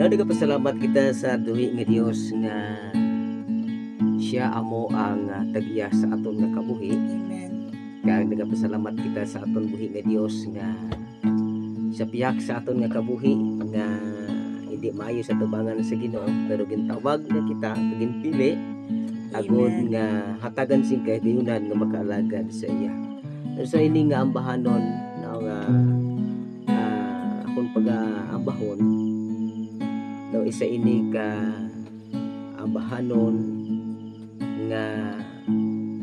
Nagapasalamat kita sa duhi nga Dios nga siya amo ang tag-iya sa aton nga kabuhi. Amen. Kaya nagapasalamat kita sa aton buhi nga Dios nga sa piyak sa aton nga kabuhi nga hindi maayo sa tubangan sa Ginoo, pero gintawag na kita, ginpili agud nga hatagan sing kahigayunan nga makaalagad sa iya. So ini nga ambahanon nga akong pag-ambahon daw isa ini ka ambahanon nga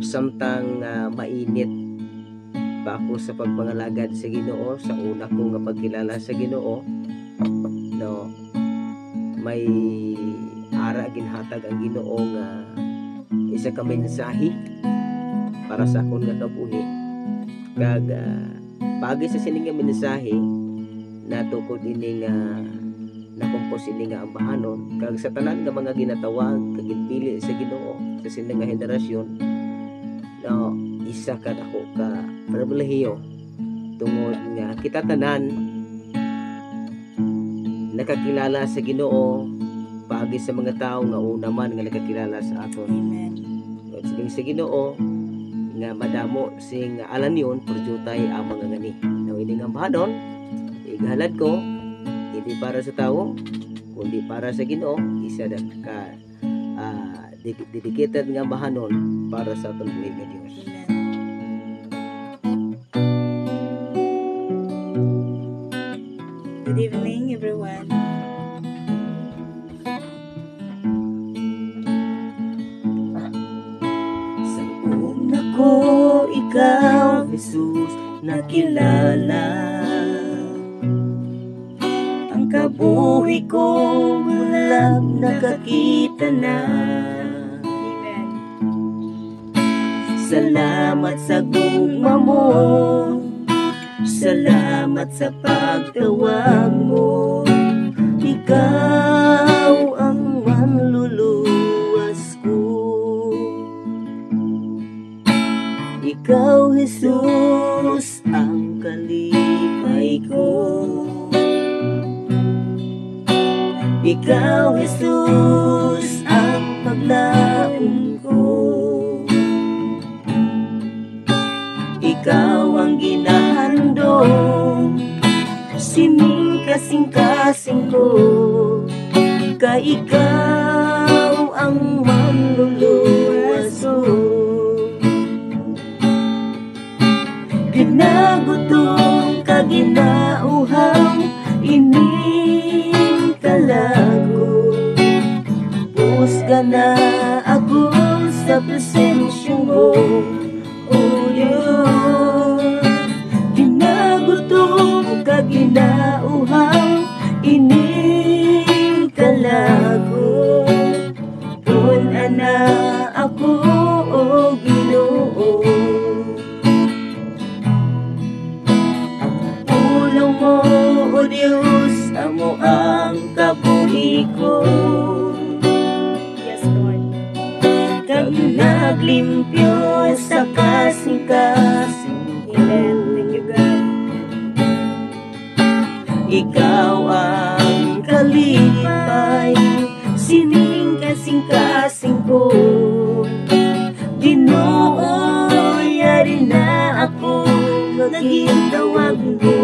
samtang mainit pa ako sa pagpangalagad sa Ginoo, sa una ko nga pagkilala sa Ginoo, no, may ara ginhatag ang Ginoo nga isa ka mensahe para sa akong nga kabuhi. Kag pagi sa sining nga mensahe natukod ini nga nakumpos ini nga ambahanon, kag sa tanan nga mga ginatawag kag ginpili sa Ginoo sa sining nga henerasyon, no, isa ka ako ka pribilehiyo tungod nga kita tanan nakakilala sa Ginoo pagi sa mga tao nga una man nga nakakilala sa aton. Amen. At sining sa Ginoo nga madamo sing alanyon porjutay ang mga ngani. Now ini nga ambahanon igahalad ko hindi para sa tao kundi para sa Ginoo, isa ka dedicated nga ambahanon para sa aton buhi nga Dios. Good evening, everyone. Sa una ko ikaw, Jesus, nakilala. Ang kabuhi ko mula nakakita na. Amen. Salamat sa gugma mo, salamat sa pagtawag mo. Ikaw ang manluluwas ko. Ikaw, Jesus, ang kalipay ko. Ikaw, Jesus, ang paglaon ko. Ikaw ang ginahandog, sining kasing-kasing ko. Ka ikaw ang manluluwas ko. Ginagutom ka, ginauhaw, ining kalago. Pusga na ako sa presensya mo, oh Diyos. Ginagutom ka, ginauhaw, ining kalago. Puna na ako, oh Ginoo. Pulong mo, oh Diyos, amo ang kabuhi ko. Yes, Lord. Kag naglimpyo sa kasing-kasing. Amen. Thank you, God. Ikaw ang kalipay, sining kasing-kasing ko. Ginoo, yari na ako, nagintawag mo.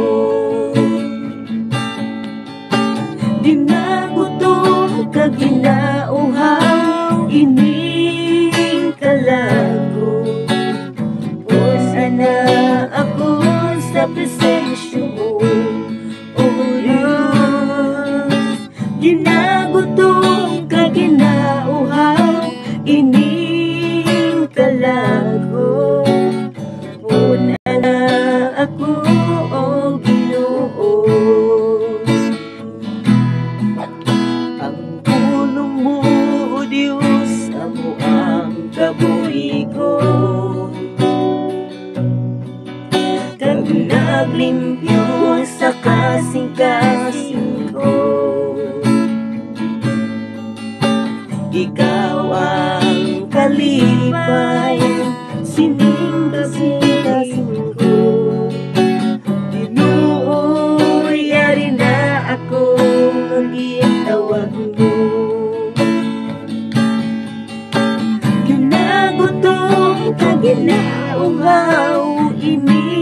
Dinagutom ka, ginauhaw, ining kalago. Pusa na ako sa presensya mo, oh Diyos. Ginagutom ka, ginauhaw, ining kalago. Puna na ako, oh Ginoo. tawag mo. Ginagutom ka, ginauhaw, inikalago.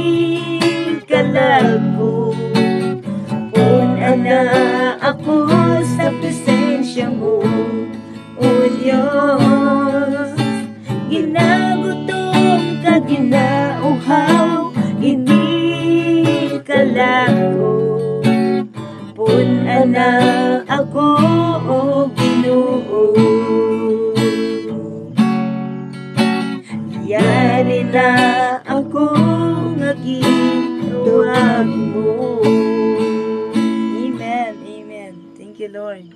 Una ako sa presensya mo, O Diyos. Ginagutom ka, ginauhaw, inikalago. Puna na ako, O Ginoo. Yari na ako nga gituwag mo. Amen. Amen. Thank you, Lord.